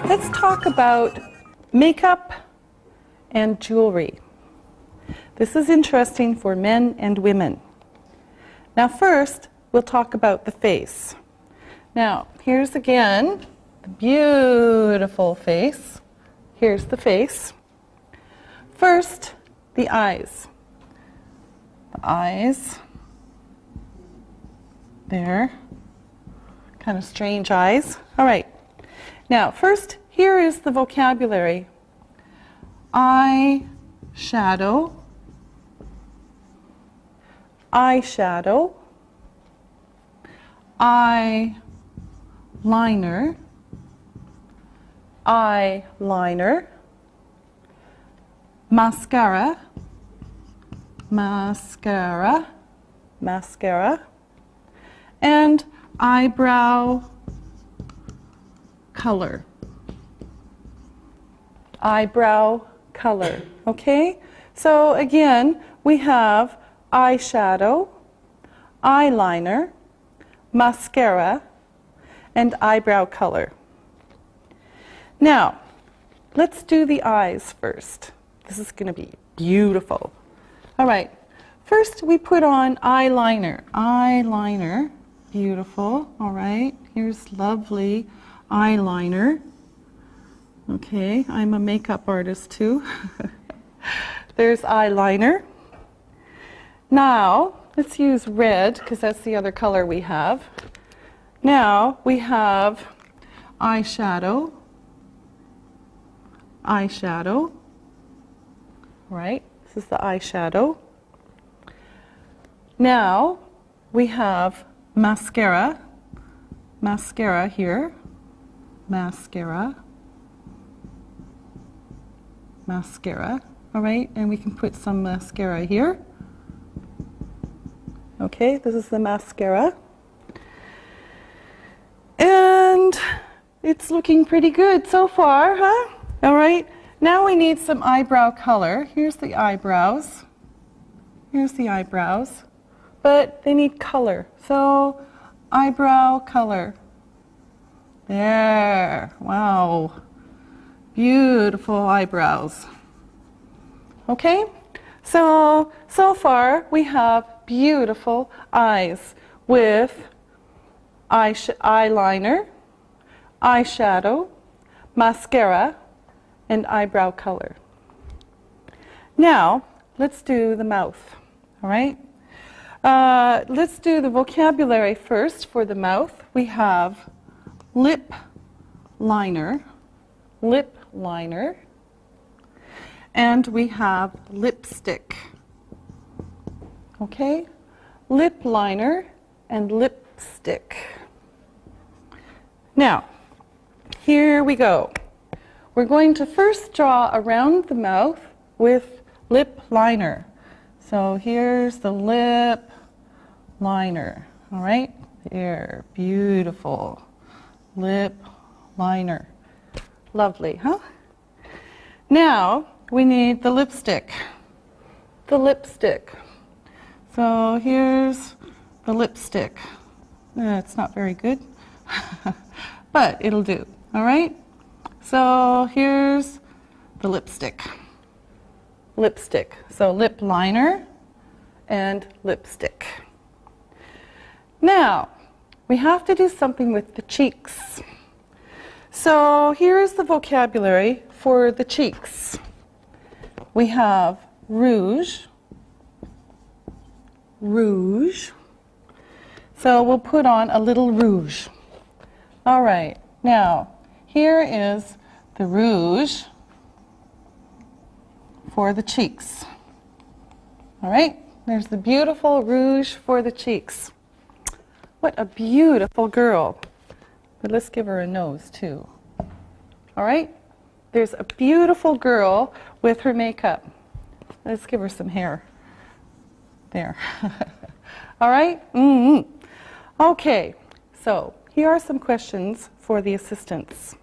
let's talk about makeup and jewelry. This is interesting for men and women. Now first, we'll talk about the face. Now, here's again the beautiful face. Here's the face. First, the eyes. The eyes. There. Kind of strange eyes. All right. Now, first, here is the vocabulary. Eye shadow. Eyeshadow. Eyeliner. Eyeliner. Mascara. Mascara. Mascara. And eyebrow color. Eyebrow color. Okay? So again, we have eyeshadow, eyeliner, mascara, and eyebrow color. Now, let's do the eyes first. This is going to be beautiful. All right. First, we put on eyeliner. Eyeliner. Beautiful. All right. Here's lovely eyeliner. Okay. I'm a makeup artist too. There's eyeliner. Now, let's use red because that's the other color we have. Now, we have eyeshadow. Eyeshadow. Right? This is the eyeshadow. Now, we have mascara. Mascara here. Mascara. Mascara. All right, and we can put some mascara here. Okay, this is the mascara. And it's looking pretty good so far, huh? All right, now we need some eyebrow color. Here's the eyebrows. Here's the eyebrows. But they need color. So, eyebrow color. There. Wow. Beautiful eyebrows. Okay? So far we have beautiful eyes with eyeliner, eyeshadow, mascara, and eyebrow color. Now, let's do the mouth. All right? Let's do the vocabulary first for the mouth. We have lip liner, and we have lipstick. Okay? Lip liner and lipstick. Now, here we go. We're going to first draw around the mouth with lip liner. So here's the lip liner. All right? There. Beautiful. Lip liner. Lovely, huh? Now, we need the lipstick. The lipstick. So here's the lipstick. It's not very good, but it'll do. All right? So here's the lipstick. Lipstick. So lip liner and lipstick. Now, we have to do something with the cheeks. So here's the vocabulary for the cheeks. We have rouge. Rouge. So we'll put on a little rouge. All right. Now, here is the rouge for the cheeks. All right. There's the beautiful rouge for the cheeks. What a beautiful girl. But let's give her a nose too. All right? There's a beautiful girl with her makeup. Let's give her some hair. There. All right? Mm-hmm. Okay. So here are some questions for the assistants.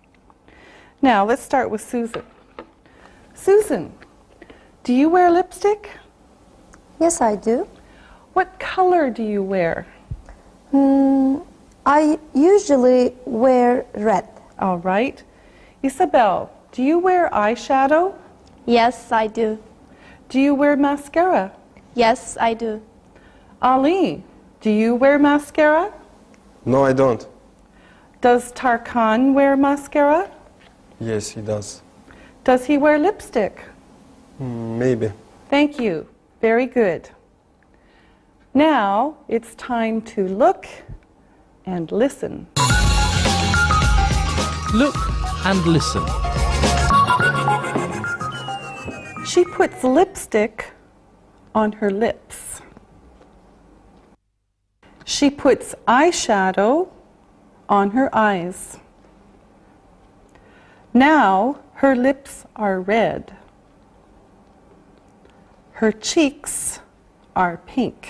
Now let's start with Susan. Susan, do you wear lipstick? Yes, I do. What color do you wear? I usually wear red. All right. Isabel, do you wear eyeshadow? Yes, I do. Do you wear mascara? Yes, I do. Ali, do you wear mascara? No, I don't. Does Tarkan wear mascara? Yes, he does. Does he wear lipstick? Maybe. Thank you. Very good. Now it's time to look and listen. Look and listen. She puts lipstick on her lips. She puts eyeshadow on her eyes. Now her lips are red. Her cheeks are pink.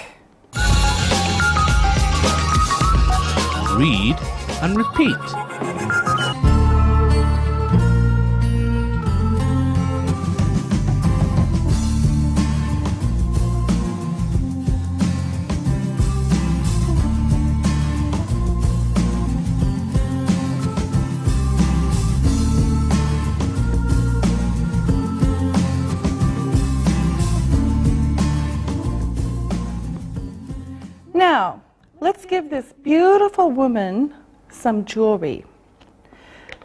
Read and repeat. Now, let's give this beautiful woman some jewelry.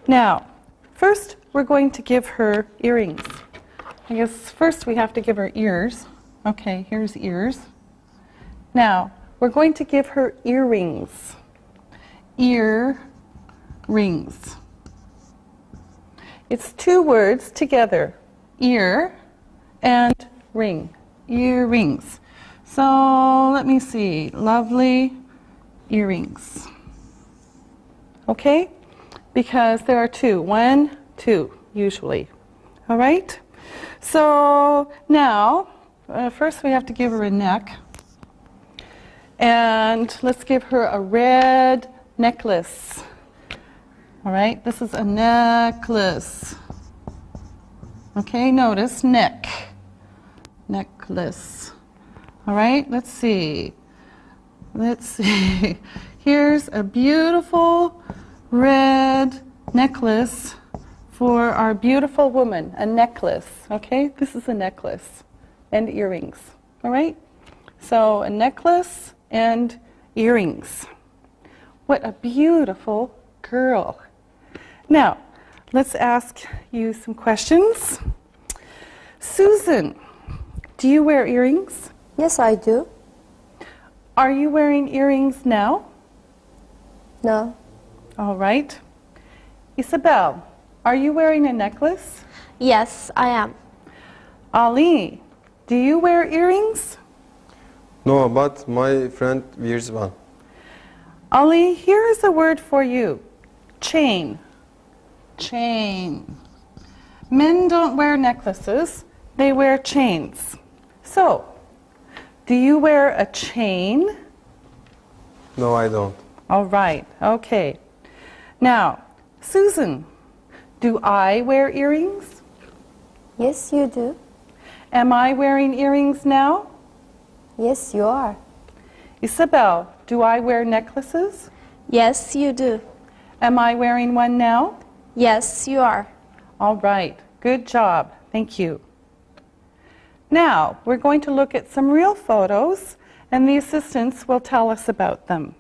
Now, first we're going to give her earrings. I guess first we have to give her ears. Okay, here's ears. Now, we're going to give her earrings. Earrings. It's two words together. Ear and ring. Earrings. So let me see, lovely earrings. Okay? Because there are two. One, two, usually. All right? So now, first we have to give her a neck. And let's give her a red necklace. All right? This is a necklace. Okay, notice neck. Necklace. All right, let's see. Let's see. Here's a beautiful red necklace for our beautiful woman. A necklace, okay? This is a necklace and earrings, all right? So a necklace and earrings. What a beautiful girl. Now, let's ask you some questions. Susan, do you wear earrings? Yes, I do. Are you wearing earrings now? No. All right. Isabel, are you wearing a necklace? Yes, I am. Ali, do you wear earrings? No, but my friend wears one. Ali, here is a word for you. Chain. Chain. Men don't wear necklaces, they wear chains. So, do you wear a chain? No, I don't. All right, okay. Now, Susan, do I wear earrings? Yes, you do. Am I wearing earrings now? Yes, you are. Isabel, do I wear necklaces? Yes, you do. Am I wearing one now? Yes, you are. All right, good job. Thank you. Now, we're going to look at some real photos, and the assistants will tell us about them.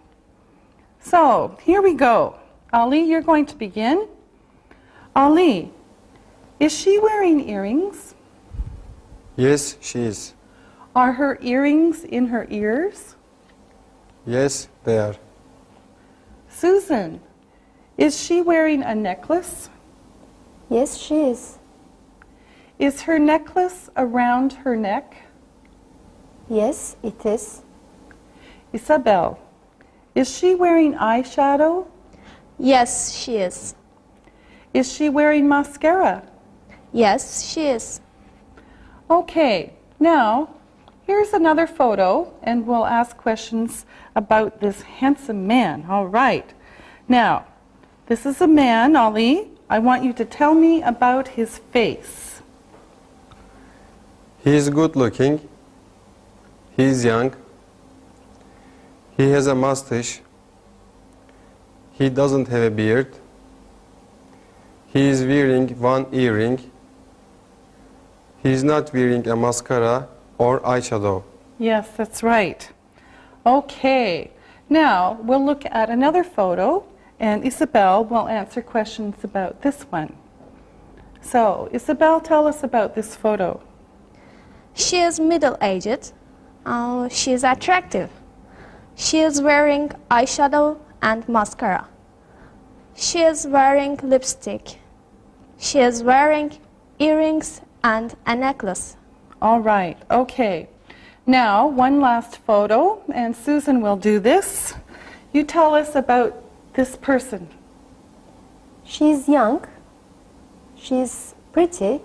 So, here we go. Ali, you're going to begin. Ali, is she wearing earrings? Yes, she is. Are her earrings in her ears? Yes, they are. Susan, is she wearing a necklace? Yes, she is. Is her necklace around her neck? Yes, it is. Isabel, is she wearing eyeshadow? Yes, she is. Is she wearing mascara? Yes, she is. Okay, now here's another photo, and we'll ask questions about this handsome man. All right. Now, this is a man, Ali. I want you to tell me about his face. He is good looking. He is young. He has a mustache. He doesn't have a beard. He is wearing one earring. He is not wearing a mascara or eyeshadow. Yes, that's right. Okay, now we'll look at another photo and Isabel will answer questions about this one. So, Isabel, tell us about this photo. She is middle-aged. She is attractive. She is wearing eyeshadow and mascara. She is wearing lipstick. She is wearing earrings and a necklace. All right, okay. Now, one last photo, and Susan will do this. You tell us about this person. She's young. She's pretty.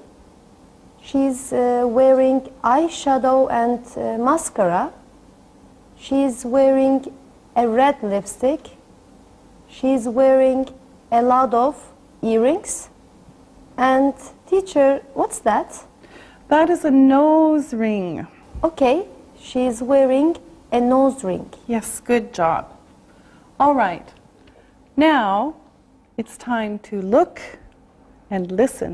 She's wearing eyeshadow and mascara. She's wearing a red lipstick. She's wearing a lot of earrings. And teacher, what's that? That is a nose ring. Okay, she's wearing a nose ring. Yes, good job. All right, now it's time to look and listen